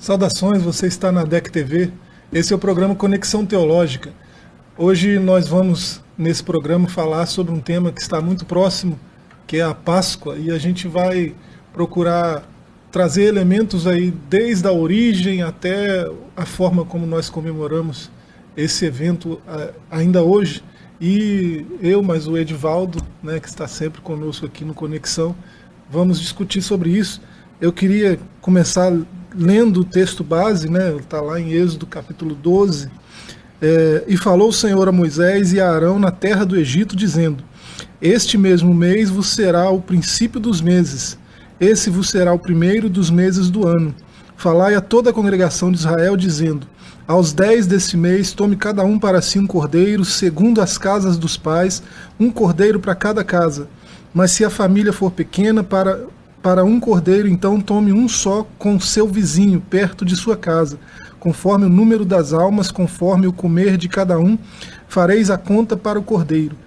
Saudações, você está na DEC TV. Esse é o programa Conexão Teológica. Hoje nós vamos, nesse programa, falar sobre um tema que está muito próximo, que é a Páscoa, e a gente vai procurar trazer elementos aí desde a origem até a forma como nós comemoramos esse evento ainda hoje. E eu, mais o Edivaldo, né, que está sempre conosco aqui no Conexão, vamos discutir sobre isso. Eu queria começar lendo o texto base, né, está lá em Êxodo capítulo 12, e falou o Senhor a Moisés e a Arão na terra do Egito, dizendo: Este mesmo mês vos será o princípio dos meses, esse vos será o primeiro dos meses do ano. Falai a toda a congregação de Israel, dizendo: Aos 10 deste mês, tome cada um para si um cordeiro, segundo as casas dos pais, um cordeiro para cada casa. Mas se a família for pequena, para um cordeiro, então tome um só com seu vizinho, perto de sua casa. Conforme o número das almas, conforme o comer de cada um, fareis a conta para o cordeiro.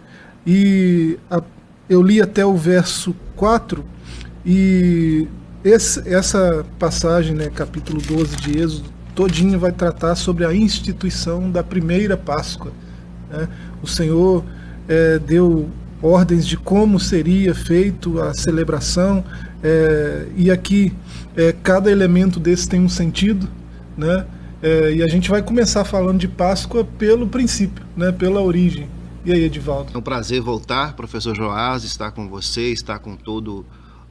E eu li até o verso 4, e essa passagem, né, capítulo 12 de Êxodo, todinha vai tratar sobre a instituição da primeira Páscoa, né? O Senhor deu ordens de como seria feito a celebração, e aqui cada elemento desse tem um sentido, né? E a gente vai começar falando de Páscoa pelo princípio, né, pela origem. E aí, Edivaldo? É um prazer voltar, professor Joás, estar com você, estar com todos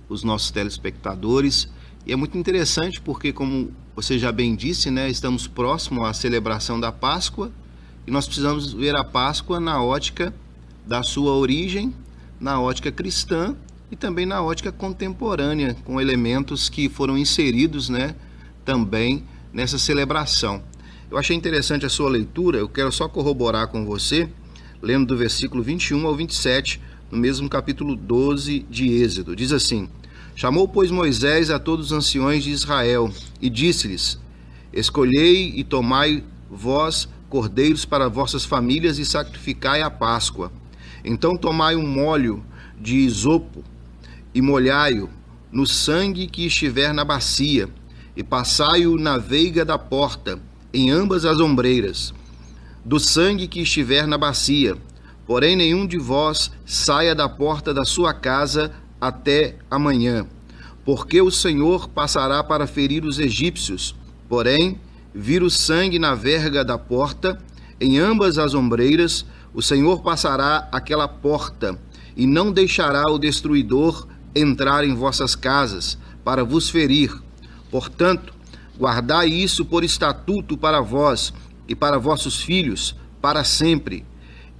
os nossos telespectadores. E é muito interessante porque, como você já bem disse, né, estamos próximos à celebração da Páscoa, e nós precisamos ver a Páscoa na ótica da sua origem, na ótica cristã e também na ótica contemporânea, com elementos que foram inseridos, né, também nessa celebração. Eu achei interessante a sua leitura, eu quero só corroborar com você, lendo do versículo 21 ao 27, no mesmo capítulo 12 de Êxodo. Diz assim: Chamou, pois, Moisés a todos os anciões de Israel, e disse-lhes: Escolhei e tomai vós cordeiros para vossas famílias e sacrificai a Páscoa. Então tomai um molho de isopo e molhai-o no sangue que estiver na bacia, e passai-o na veiga da porta, em ambas as ombreiras, do sangue que estiver na bacia. Porém nenhum de vós saia da porta da sua casa até amanhã, porque o Senhor passará para ferir os egípcios. Porém, vir o sangue na verga da porta, em ambas as ombreiras, o Senhor passará aquela porta, e não deixará o destruidor entrar em vossas casas, para vos ferir. Portanto, guardai isso por estatuto para vós e para vossos filhos, para sempre.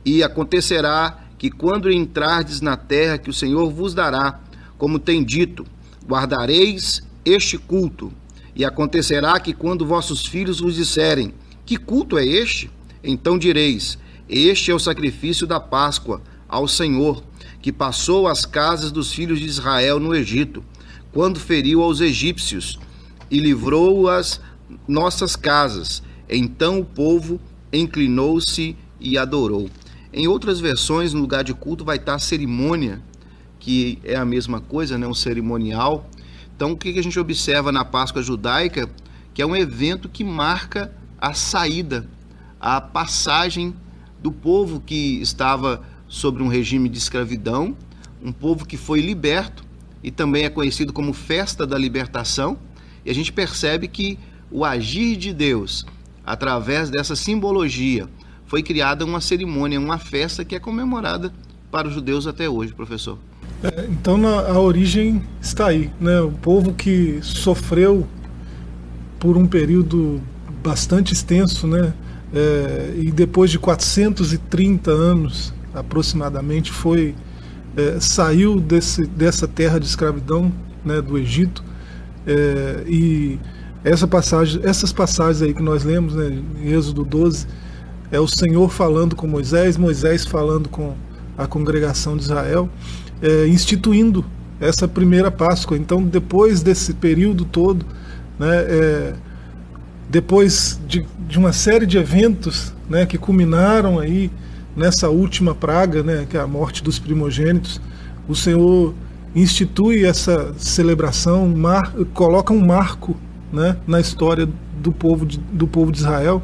E acontecerá que, quando entrardes na terra que o Senhor vos dará, como tem dito, guardareis este culto. E acontecerá que, quando vossos filhos vos disserem: Que culto é este? Então direis: Este é o sacrifício da Páscoa ao Senhor, que passou às casas dos filhos de Israel no Egito, quando feriu aos egípcios e livrou as nossas casas. Então o povo inclinou-se e adorou. Em outras versões, no lugar de culto vai estar cerimônia, que é a mesma coisa, né? Um cerimonial. Então, o que a gente observa na Páscoa judaica? Que é um evento que marca a saída, a passagem do povo que estava sobre um regime de escravidão, um povo que foi liberto, e também é conhecido como Festa da Libertação. E a gente percebe que o agir de Deus, através dessa simbologia, foi criada uma cerimônia, uma festa que é comemorada para os judeus até hoje, professor. Então a origem está aí, né? O povo que sofreu por um período bastante extenso, né? E depois de 430 anos aproximadamente saiu dessa terra de escravidão, né, do Egito, e essas passagens aí que nós lemos, né, em Êxodo 12, é o Senhor falando com Moisés, Moisés falando com a congregação de Israel, instituindo essa primeira Páscoa. Então, depois desse período todo, né, depois de uma série de eventos, né, que culminaram aí nessa última praga, né, que é a morte dos primogênitos, o Senhor institui essa celebração, coloca um marco, né, na história do povo de Israel.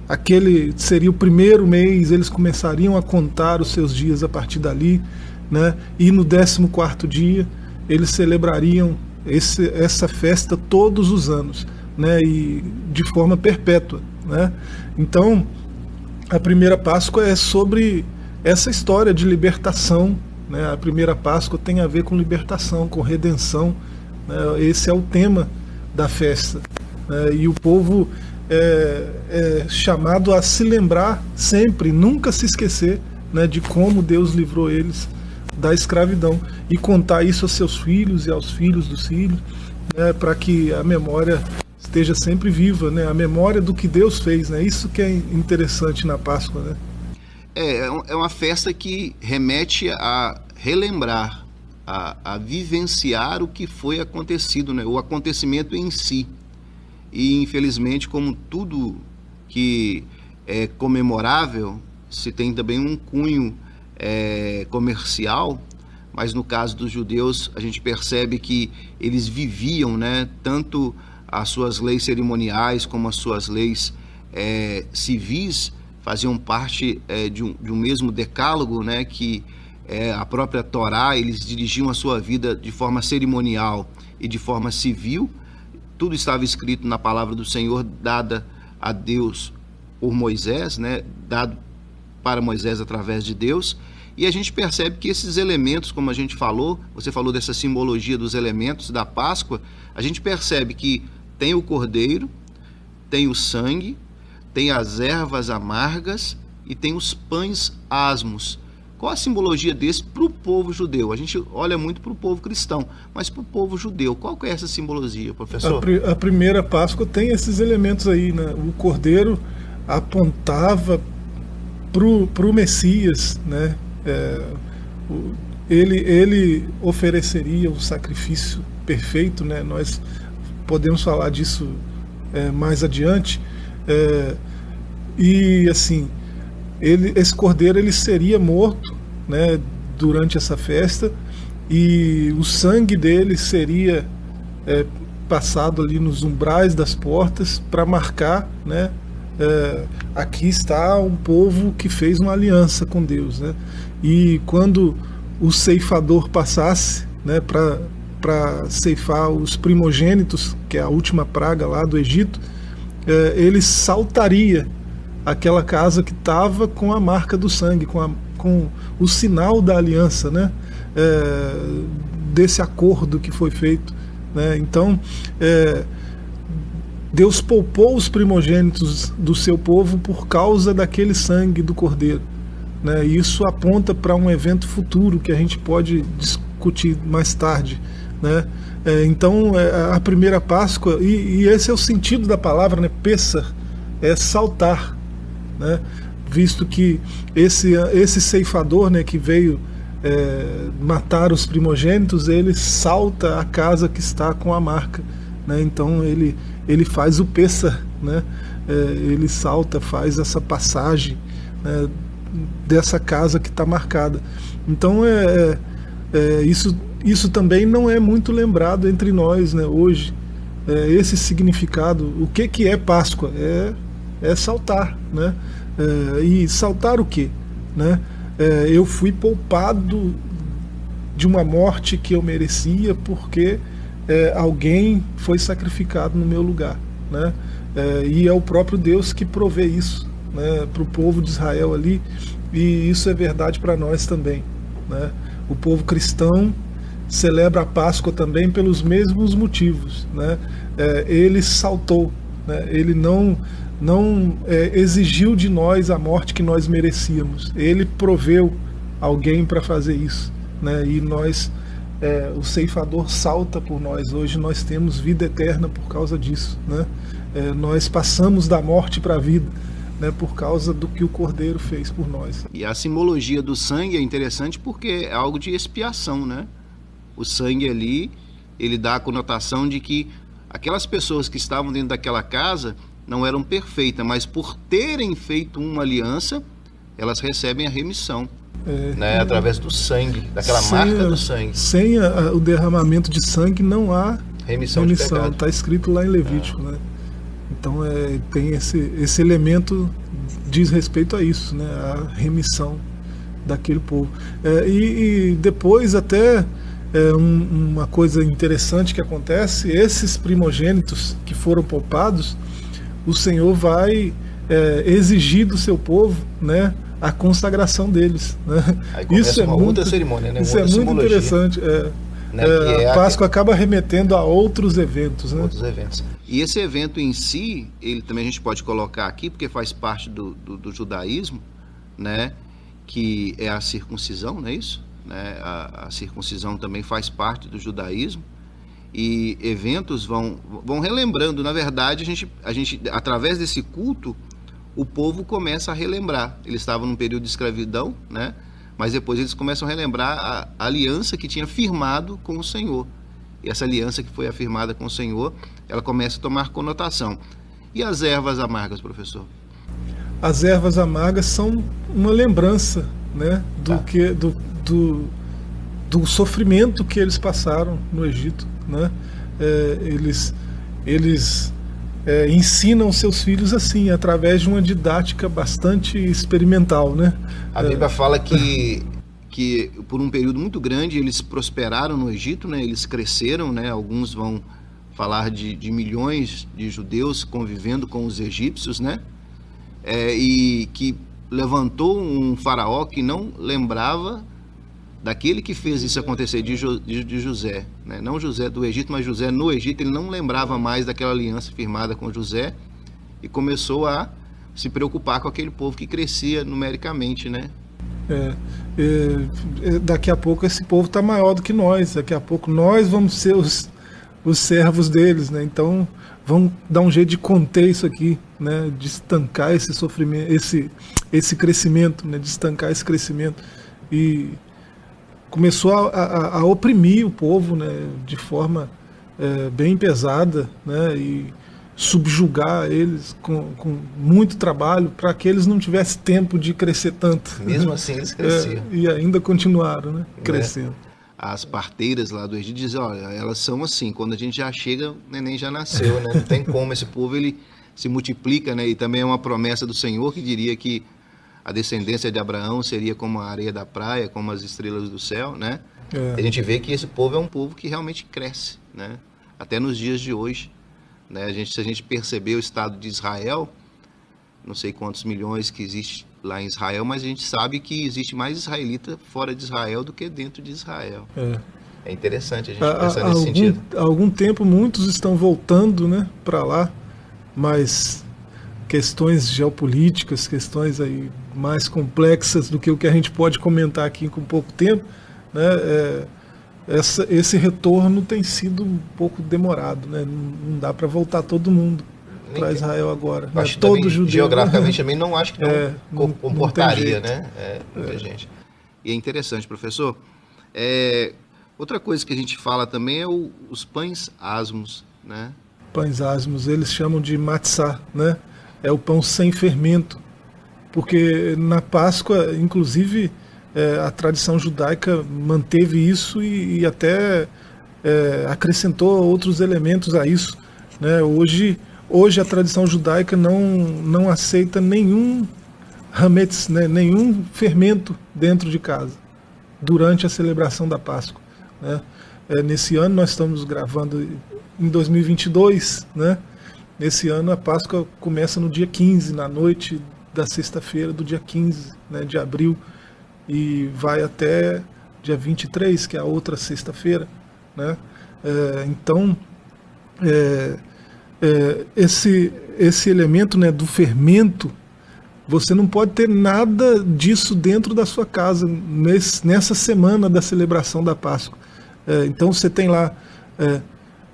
Aquele seria o primeiro mês, eles começariam a contar os seus dias a partir dali, né, e no 14º dia eles celebrariam essa festa todos os anos, né, e de forma perpétua, né? Então, a primeira Páscoa é sobre essa história de libertação, né? A primeira Páscoa tem a ver com libertação, com redenção, né? Esse é o tema da festa, né? E o povo é chamado a se lembrar sempre, nunca se esquecer, né, de como Deus livrou eles da escravidão, e contar isso aos seus filhos e aos filhos dos filhos, né, para que a memória esteja sempre viva, né, a memória do que Deus fez, né, isso que é interessante na Páscoa, né. É uma festa que remete a relembrar, a vivenciar o que foi acontecido, né, o acontecimento em si. E infelizmente, como tudo que é comemorável, se tem também um cunho comercial, mas no caso dos judeus a gente percebe que eles viviam, né, tanto as suas leis cerimoniais como as suas leis civis faziam parte de um mesmo decálogo, né, que a própria Torá. Eles dirigiam a sua vida de forma cerimonial e de forma civil. Tudo estava escrito na palavra do Senhor, dada a Deus por Moisés, né, dado para Moisés através de Deus. E a gente percebe que esses elementos, como a gente falou, você falou dessa simbologia dos elementos da Páscoa, a gente percebe que tem o cordeiro, tem o sangue, tem as ervas amargas e tem os pães asmos. Qual a simbologia desse para o povo judeu? A gente olha muito para o povo cristão, mas para o povo judeu, qual que é essa simbologia, professor? A primeira Páscoa tem esses elementos aí, né? O cordeiro apontava para o Messias, né? Ele ofereceria o sacrifício perfeito, né? Nós podemos falar disso mais adiante, e assim, esse cordeiro ele seria morto, né, durante essa festa, e o sangue dele seria passado ali nos umbrais das portas para marcar, né, aqui está um povo que fez uma aliança com Deus, né? E quando o ceifador passasse, né, para ceifar os primogênitos, que é a última praga lá do Egito, ele saltaria aquela casa que estava com a marca do sangue, com o sinal da aliança, né, desse acordo que foi feito, né? Então, Deus poupou os primogênitos do seu povo por causa daquele sangue do cordeiro, né? E isso aponta para um evento futuro que a gente pode discutir mais tarde, né? Então, a primeira Páscoa, e esse é o sentido da palavra, né? Pessah, é saltar, né? Visto que esse ceifador, né, que veio matar os primogênitos, ele salta a casa que está com a marca, né? Então ele faz o Pessah, né? Ele salta, faz essa passagem, né, dessa casa que está marcada. Então isso também não é muito lembrado entre nós, né, hoje. Esse significado, o que é Páscoa? É saltar, né? E saltar o quê? Né? Eu fui poupado de uma morte que eu merecia porque alguém foi sacrificado no meu lugar, né? E é o próprio Deus que provê isso, né, para o povo de Israel ali, e isso é verdade para nós também, né? O povo cristão celebra a Páscoa também pelos mesmos motivos, né? Ele saltou, né? Ele não exigiu de nós a morte que nós merecíamos. Ele proveu alguém para fazer isso, né? E nós, o ceifador salta por nós. Hoje nós temos vida eterna por causa disso, né? Nós passamos da morte para a vida, né, por causa do que o Cordeiro fez por nós. E a simbologia do sangue é interessante porque é algo de expiação, né? O sangue ali, ele dá a conotação de que aquelas pessoas que estavam dentro daquela casa não eram perfeitas, mas por terem feito uma aliança, elas recebem a remissão, né, através do sangue, daquela marca do sangue. Sem o derramamento de sangue não há Remissão de pecado. Está escrito lá em Levítico, né? Então tem esse elemento, diz respeito a isso, né? A remissão daquele povo. E depois até uma coisa interessante que acontece, esses primogênitos que foram poupados, o Senhor vai exigir do seu povo, né, a consagração deles, né? Aí começa isso uma outra cerimônia, né? Isso é muito interessante. Né, a Páscoa acaba remetendo a outros eventos, né? Outros eventos. E esse evento em si, ele também a gente pode colocar aqui, porque faz parte do judaísmo, né? Que é a circuncisão, não é isso? Né? A circuncisão também faz parte do judaísmo. E eventos vão relembrando. Na verdade, a gente através desse culto, o povo começa a relembrar. Eles estavam num período de escravidão, né? Mas depois eles começam a relembrar a aliança que tinha firmado com o Senhor. E essa aliança que foi afirmada com o Senhor, ela começa a tomar conotação. E as ervas amargas, professor? As ervas amargas são uma lembrança, né, do sofrimento que eles passaram no Egito, né? Eles ensinam seus filhos assim, através de uma didática bastante experimental, né? A Bíblia fala que por um período muito grande eles prosperaram no Egito, né? Eles cresceram, né? Alguns vão falar de milhões de judeus convivendo com os egípcios, né? E que levantou um faraó que não lembrava daquele que fez isso acontecer, de José, né? Não José do Egito, mas José no Egito. Ele não lembrava mais daquela aliança firmada com José e começou a se preocupar com aquele povo que crescia numericamente, né? Daqui a pouco esse povo está maior do que nós, daqui a pouco nós vamos ser os servos deles, né? Então vamos dar um jeito de conter isso aqui, né? De estancar esse sofrimento, esse crescimento, né? De estancar esse crescimento. E começou a oprimir o povo, né, de forma bem pesada, né, e subjugar eles com muito trabalho para que eles não tivessem tempo de crescer tanto. Mesmo assim eles cresciam. E ainda continuaram, né, crescendo. As parteiras lá do Egito dizem, olha, elas são assim, quando a gente já chega, o neném já nasceu, né? Não tem como, esse povo ele se multiplica, né? E também é uma promessa do Senhor que diria que a descendência de Abraão seria como a areia da praia, como as estrelas do céu, né? A gente vê que esse povo é um povo que realmente cresce, né? Até nos dias de hoje, né? Se a gente perceber o estado de Israel, não sei quantos milhões que existe lá em Israel, mas a gente sabe que existe mais israelita fora de Israel do que dentro de Israel. É interessante a gente pensar nesse sentido. Há algum tempo muitos estão voltando, né, para lá, mas questões geopolíticas, questões aí mais complexas do que o que a gente pode comentar aqui com pouco tempo, né? Esse retorno tem sido um pouco demorado, né? Não dá para voltar todo mundo para Israel agora. Acho todo judeu, geograficamente também não acho que não comportaria, né? Muita gente. E é interessante, professor. Outra coisa que a gente fala também é os pães asmos, né? Pães asmos, eles chamam de matzá, né? É o pão sem fermento, porque na Páscoa, inclusive, a tradição judaica manteve isso e até acrescentou outros elementos a isso, né? Hoje a tradição judaica não aceita nenhum hametz, né? Nenhum fermento dentro de casa, durante a celebração da Páscoa, né? Nesse ano nós estamos gravando em 2022, né? Nesse ano a Páscoa começa no dia 15, na noite da sexta-feira do dia 15, né, de abril, e vai até dia 23, que é a outra sexta-feira, né? Então, esse elemento, né, do fermento, você não pode ter nada disso dentro da sua casa nessa semana da celebração da Páscoa. Então você tem lá...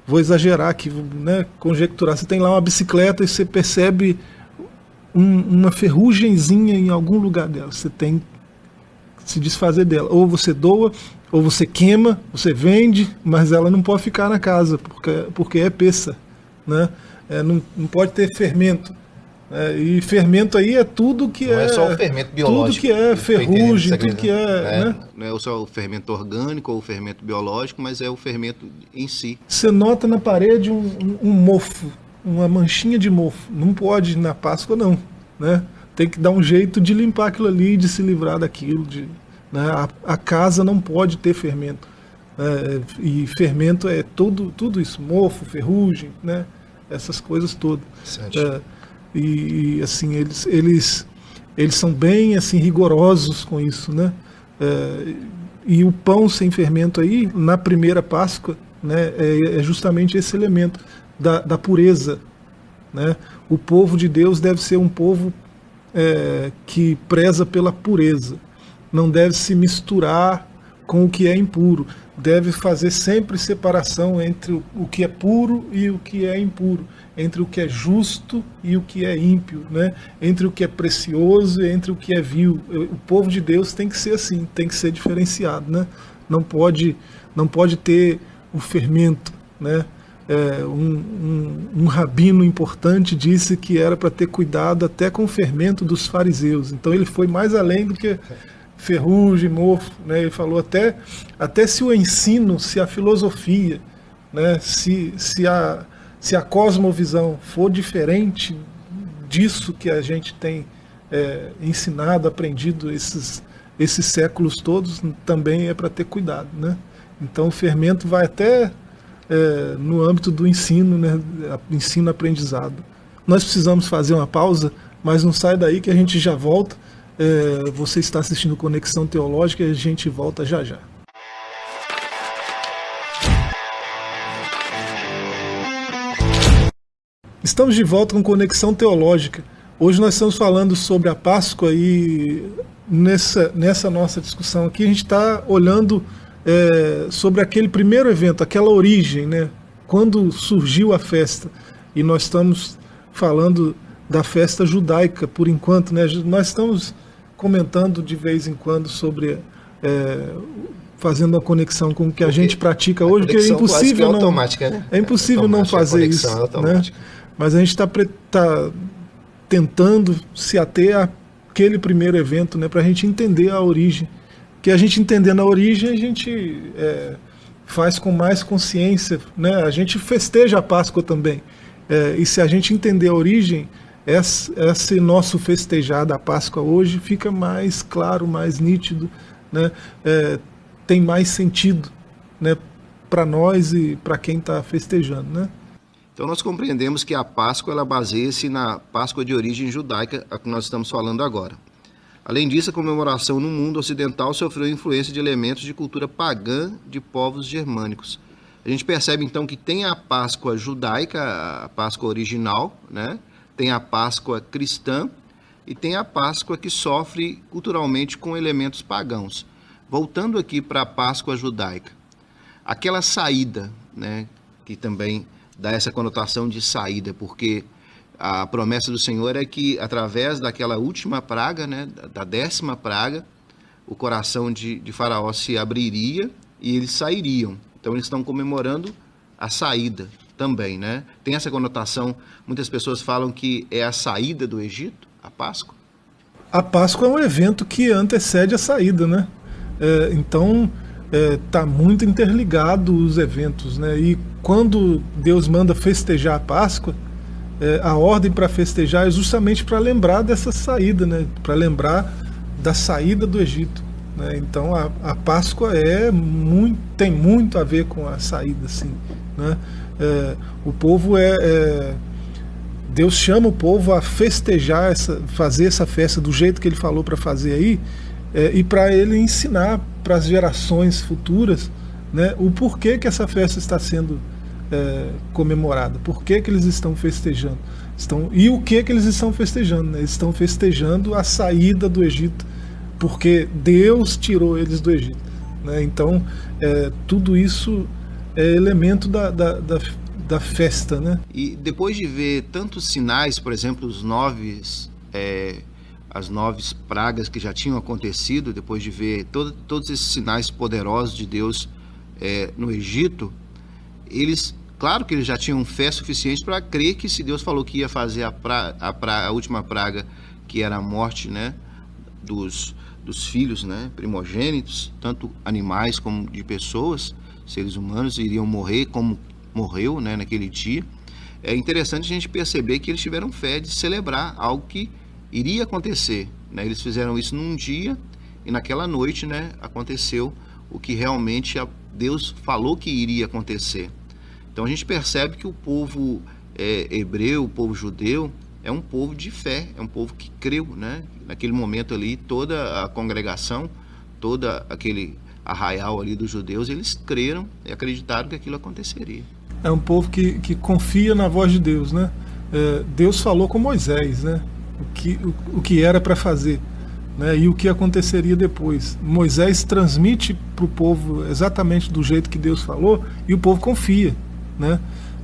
vou exagerar aqui, né, conjecturar, você tem lá uma bicicleta e você percebe uma ferrugemzinha em algum lugar dela, você tem que se desfazer dela, ou você doa, ou você queima, você vende, mas ela não pode ficar na casa, porque é peça, né? Não pode ter fermento E fermento aí é tudo que não é só o fermento biológico, tudo que é ferrugem, tudo que é, né? Não é só o fermento orgânico ou o fermento biológico, mas é o fermento em si. Você nota na parede um mofo, uma manchinha de mofo. Não pode na Páscoa não, né? Tem que dar um jeito de limpar aquilo ali, de se livrar daquilo, né? A casa não pode ter fermento. E fermento é tudo isso, mofo, ferrugem, né? Essas coisas todas. E assim, eles são bem assim rigorosos com isso, né? E o pão sem fermento aí, na primeira Páscoa, né, é justamente esse elemento da pureza, né? O povo de Deus deve ser um povo que preza pela pureza, não deve se misturar com o que é impuro, deve fazer sempre separação entre o que é puro e o que é impuro, entre o que é justo e o que é ímpio, né? Entre o que é precioso e entre o que é vil. O povo de Deus tem que ser assim, tem que ser diferenciado, né? Não pode ter o fermento, né? Um rabino importante disse que era para ter cuidado até com o fermento dos fariseus. Então ele foi mais além do que ferrugem, mofo, né? Ele falou até se o ensino, se a filosofia, né? se a cosmovisão for diferente disso que a gente tem ensinado, aprendido esses séculos todos, também é para ter cuidado, né? Então o fermento vai até no âmbito do ensino, né? Ensino-aprendizado. Nós precisamos fazer uma pausa, mas não sai daí que a gente já volta. Você está assistindo Conexão Teológica e a gente volta já já. Estamos de volta com Conexão Teológica. Hoje nós estamos falando sobre a Páscoa e nessa nossa discussão aqui a gente está olhando sobre aquele primeiro evento, aquela origem, né? Quando surgiu a festa. E nós estamos falando da festa judaica por enquanto, né? Nós estamos comentando de vez em quando sobre fazendo a conexão com o que a gente pratica hoje, que é impossível né? É impossível não fazer isso, né? Mas a gente está tentando se ater àquele primeiro evento, né, para a gente entender a origem. Que a gente entendendo a origem, a gente faz com mais consciência, né? A gente festeja a Páscoa também. E se a gente entender a origem, esse nosso festejar da Páscoa hoje fica mais claro, mais nítido, né? Tem mais sentido, né, para nós e para quem está festejando, né? Então nós compreendemos que a Páscoa ela baseia-se na Páscoa de origem judaica, a que nós estamos falando agora. Além disso, a comemoração no mundo ocidental sofreu influência de elementos de cultura pagã de povos germânicos. A gente percebe então que tem a Páscoa judaica, a Páscoa original, né? Tem a Páscoa cristã e tem a Páscoa que sofre culturalmente com elementos pagãos. Voltando aqui para a Páscoa judaica, aquela saída, né, que também dá essa conotação de saída, porque a promessa do Senhor é que através daquela última praga, né, da 10ª praga, o coração de Faraó se abriria e eles sairiam. Então eles estão comemorando a saída também, né? Tem essa conotação, muitas pessoas falam que é a saída do Egito, a Páscoa. A Páscoa é um evento que antecede a saída, né? Então está muito interligado os eventos, né? E quando Deus manda festejar a Páscoa, a ordem para festejar é justamente para lembrar dessa saída, né? Para lembrar da saída do Egito, né? Então a Páscoa tem muito a ver com a saída, assim, né? O povo Deus chama o povo a festejar, fazer essa festa do jeito que Ele falou para fazer aí, e para Ele ensinar para as gerações futuras, né, o porquê que essa festa está sendo comemorada, por que eles estão festejando, e o que eles estão festejando, né? Eles estão festejando a saída do Egito, porque Deus tirou eles do Egito, né? Então tudo isso é elemento da festa, né? E depois de ver tantos sinais, por exemplo, as 9 pragas que já tinham acontecido, depois de ver todos esses sinais poderosos de Deus no Egito, eles Claro que eles já tinham fé suficiente para crer que se Deus falou que ia fazer a última praga, que era a morte, né, dos filhos, né, primogênitos, tanto animais como de pessoas, seres humanos, iriam morrer como morreu, né, naquele dia. É interessante a gente perceber que eles tiveram fé de celebrar algo que iria acontecer, né? Eles fizeram isso num dia e naquela noite, né, aconteceu o que realmente Deus falou que iria acontecer. Então a gente percebe que o povo hebreu, o povo judeu, é um povo de fé, é um povo que creu, né? Naquele momento ali, toda a congregação, toda aquele arraial ali dos judeus, eles creram e acreditaram que aquilo aconteceria. É um povo que confia na voz de Deus, né? Deus falou com Moisés, né? O que era para fazer, né? E o que aconteceria depois. Moisés transmite para o povo exatamente do jeito que Deus falou e o povo confia, né?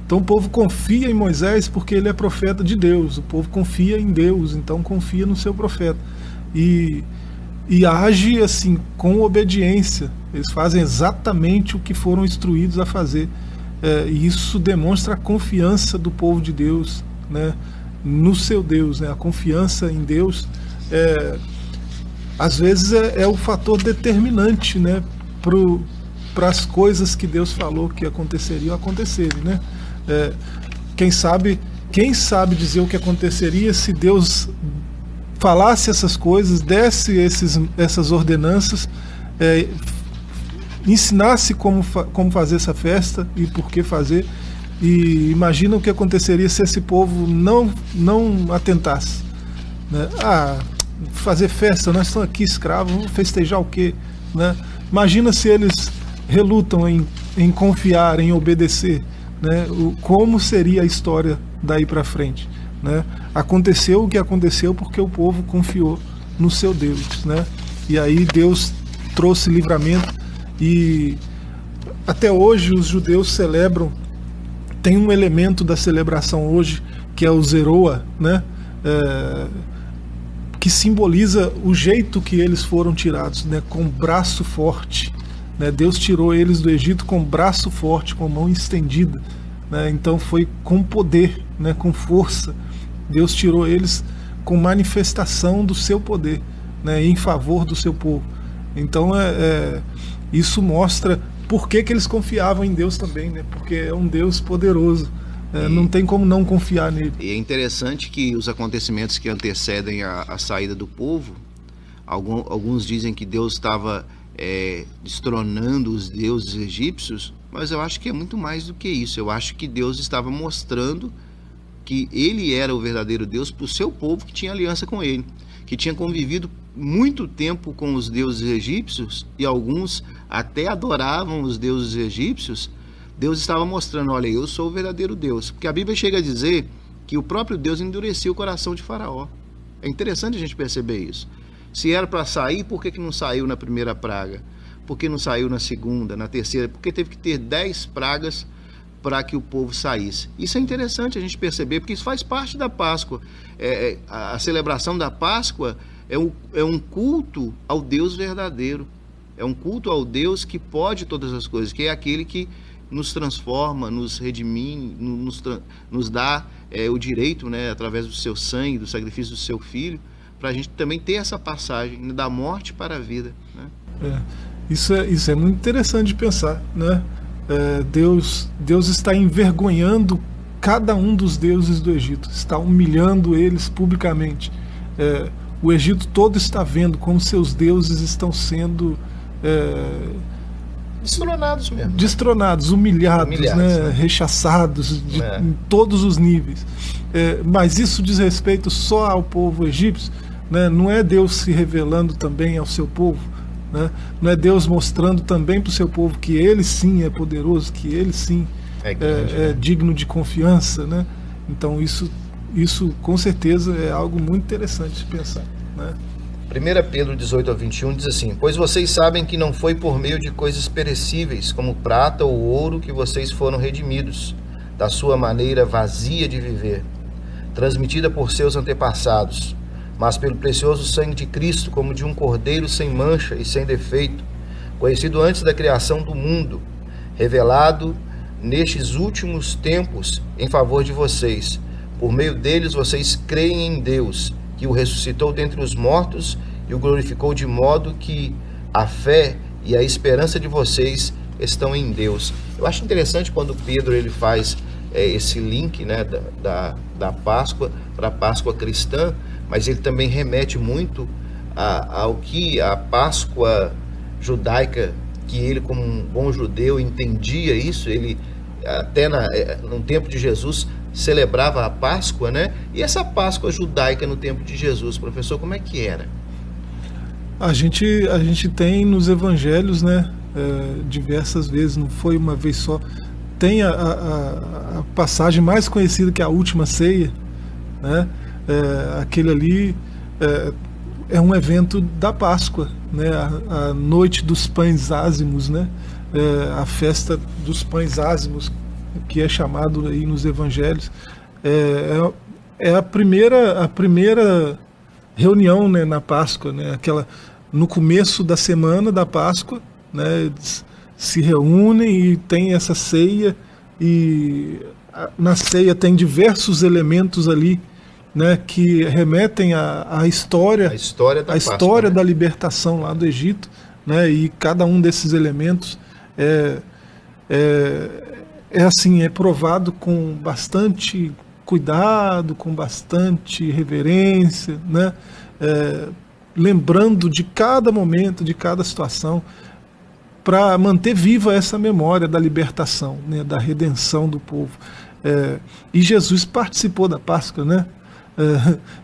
Então o povo confia em Moisés porque ele é profeta de Deus. O povo confia em Deus, então confia no seu profeta. E age assim com obediência. Eles fazem exatamente o que foram instruídos a fazer. E isso demonstra a confiança do povo de Deus, né, no seu Deus, né? A confiança em Deus às vezes é o fator determinante, né, para as coisas que Deus falou que aconteceriam acontecerem, né? Quem sabe dizer o que aconteceria se Deus falasse essas coisas, desse essas ordenanças, ensinasse como fazer essa festa e por que fazer. E imagina o que aconteceria se esse povo não atentasse, né? Fazer festa, nós estamos aqui escravos, vamos festejar o quê, né? Imagina se eles relutam em confiar, em obedecer, né? Como seria a história daí para frente, né? Aconteceu o que aconteceu porque o povo confiou no seu Deus, né? E aí Deus trouxe livramento. E até hoje os judeus celebram, tem um elemento da celebração hoje que é o Zeroa, né? Que simboliza o jeito que eles foram tirados, né? Com braço forte, né? Deus tirou eles do Egito com braço forte, com mão estendida, né? Então foi com poder, né? Com força. Deus tirou eles com manifestação do seu poder, né? Em favor do seu povo. Então isso mostra por que eles confiavam em Deus também, né? Porque é um Deus poderoso. Não tem como não confiar nele. E é interessante que os acontecimentos que antecedem a saída do povo, alguns dizem que Deus estava destronando os deuses egípcios, mas eu acho que é muito mais do que isso. Eu acho que Deus estava mostrando que ele era o verdadeiro Deus para o seu povo que tinha aliança com ele, que tinha convivido muito tempo com os deuses egípcios, e alguns até adoravam os deuses egípcios. Deus estava mostrando, olha, eu sou o verdadeiro Deus. Porque a Bíblia chega a dizer que o próprio Deus endureceu o coração de Faraó. É interessante a gente perceber isso. Se era para sair, por que não saiu na primeira praga? Por que não saiu na segunda, na terceira? Porque teve que ter 10 pragas para que o povo saísse. Isso é interessante a gente perceber, porque isso faz parte da Páscoa. A celebração da Páscoa é um culto ao Deus verdadeiro. É um culto ao Deus que pode todas as coisas, que é aquele que nos transforma, nos redime, nos dá o direito, né, através do seu sangue, do sacrifício do seu filho, para a gente também ter essa passagem da morte para a vida, né? Isso é muito interessante de pensar, né? Deus está envergonhando cada um dos deuses do Egito, está humilhando eles publicamente. O Egito todo está vendo como seus deuses estão destronados mesmo. Destronados, humilhados, né? Rechaçados em todos os níveis. Mas isso diz respeito só ao povo egípcio, né? Não é Deus se revelando também ao seu povo, né? Não é Deus mostrando também para o seu povo que ele sim é poderoso, que ele sim é digno de confiança, né? Então isso com certeza é algo muito interessante de pensar, né? 1 Pedro 18:21 diz assim: pois vocês sabem que não foi por meio de coisas perecíveis, como prata ou ouro, que vocês foram redimidos, da sua maneira vazia de viver, transmitida por seus antepassados, mas pelo precioso sangue de Cristo, como de um cordeiro sem mancha e sem defeito, conhecido antes da criação do mundo, revelado nestes últimos tempos em favor de vocês. Por meio deles vocês creem em Deus, que o ressuscitou dentre os mortos e o glorificou, de modo que a fé e a esperança de vocês estão em Deus. Eu acho interessante quando Pedro ele faz esse link, né, da Páscoa para a Páscoa cristã, mas ele também remete muito ao que a Páscoa judaica, que ele como um bom judeu entendia isso, ele até no tempo de Jesus celebrava a Páscoa, né? E essa Páscoa judaica no tempo de Jesus, professor, como é que era? A gente tem nos evangelhos, né, diversas vezes, não foi uma vez só. Tem a passagem mais conhecida, que é a última ceia, né? Aquele ali é um evento da Páscoa, né? A noite dos pães ázimos, né? A festa dos pães ázimos, que é chamado aí nos evangelhos, é a primeira reunião, né, na Páscoa, né? Aquela no começo da semana da Páscoa, né? Eles se reúnem e tem essa ceia, e na ceia tem diversos elementos ali, né, que remetem à história, a história da libertação lá do Egito, né? E cada um desses elementos é provado com bastante cuidado, com bastante reverência, né? Lembrando de cada momento, de cada situação, para manter viva essa memória da libertação, né? Da redenção do povo. E Jesus participou da Páscoa, né?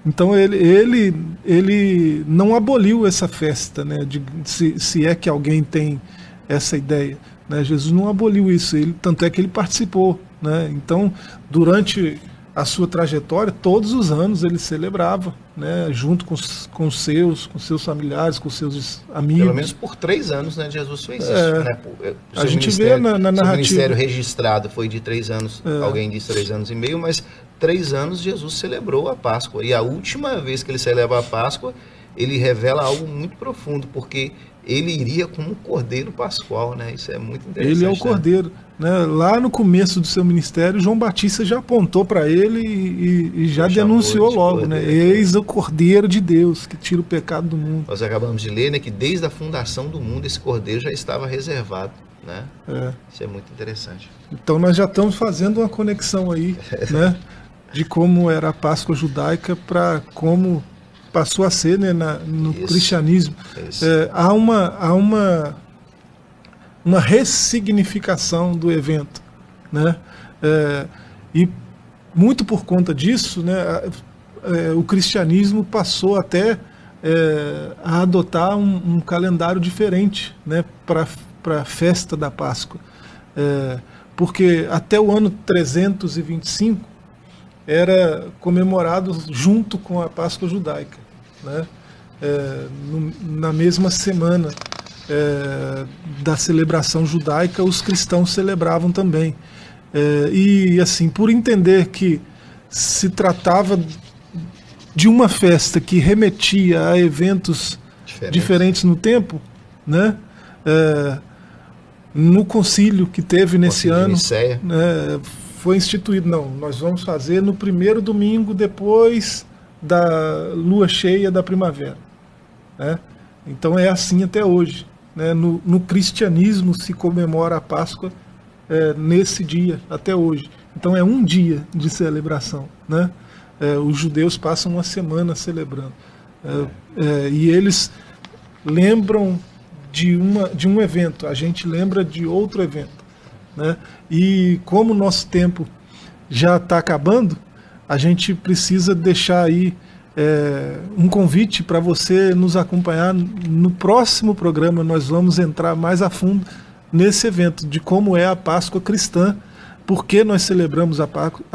Então ele não aboliu essa festa, né? Se é que alguém tem essa ideia, né? Jesus não aboliu isso, tanto é que ele participou, né? Então, durante a sua trajetória, todos os anos ele celebrava, né? Junto com seus familiares, com seus amigos. Pelo menos por 3 anos, né? Jesus fez isso, né? A gente vê na narrativa. O ministério registrado foi de 3 anos, alguém disse 3 anos e meio, mas 3 anos Jesus celebrou a Páscoa. E a última vez que ele celebra a Páscoa, ele revela algo muito profundo, porque ele iria como um cordeiro pascual, né? Isso é muito interessante. Ele é o cordeiro, né? Lá no começo do seu ministério, João Batista já apontou para ele e já denunciou logo, né? Eis o Cordeiro de Deus, que tira o pecado do mundo. Nós acabamos de ler, né, que desde a fundação do mundo esse cordeiro já estava reservado, né? Isso é muito interessante. Então nós já estamos fazendo uma conexão aí, né, de como era a Páscoa judaica para como passou a ser, né, no cristianismo. Há uma ressignificação do evento, né? E muito por conta disso, né, o cristianismo passou até a adotar um calendário diferente, né, para a festa da Páscoa, porque até o ano 325 era comemorado junto com a Páscoa judaica, né? Na mesma semana da celebração judaica, os cristãos celebravam também. E assim, por entender que se tratava de uma festa que remetia a eventos diferentes no tempo, né? No concílio que teve nesse ano, foi instituído, nós vamos fazer no primeiro domingo depois da lua cheia da primavera, né? Então é assim até hoje, né? No cristianismo se comemora a Páscoa nesse dia, até hoje. Então é um dia de celebração, né? Os judeus passam uma semana celebrando, e eles lembram de um evento, a gente lembra de outro evento, né? E como o nosso tempo já está acabando, a gente precisa deixar aí um convite para você nos acompanhar no próximo programa. Nós vamos entrar mais a fundo nesse evento de como é a Páscoa cristã, por que nós celebramos a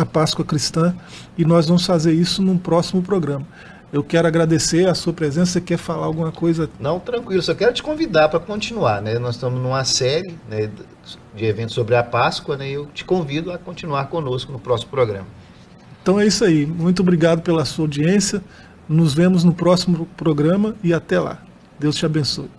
Páscoa cristã, e nós vamos fazer isso num próximo programa. Eu quero agradecer a sua presença. Você quer falar alguma coisa? Não, tranquilo, só quero te convidar para continuar, né? Nós estamos numa série, né, de eventos sobre a Páscoa, né? Eu te convido a continuar conosco no próximo programa. Então é isso aí. Muito obrigado pela sua audiência. Nos vemos no próximo programa e até lá. Deus te abençoe.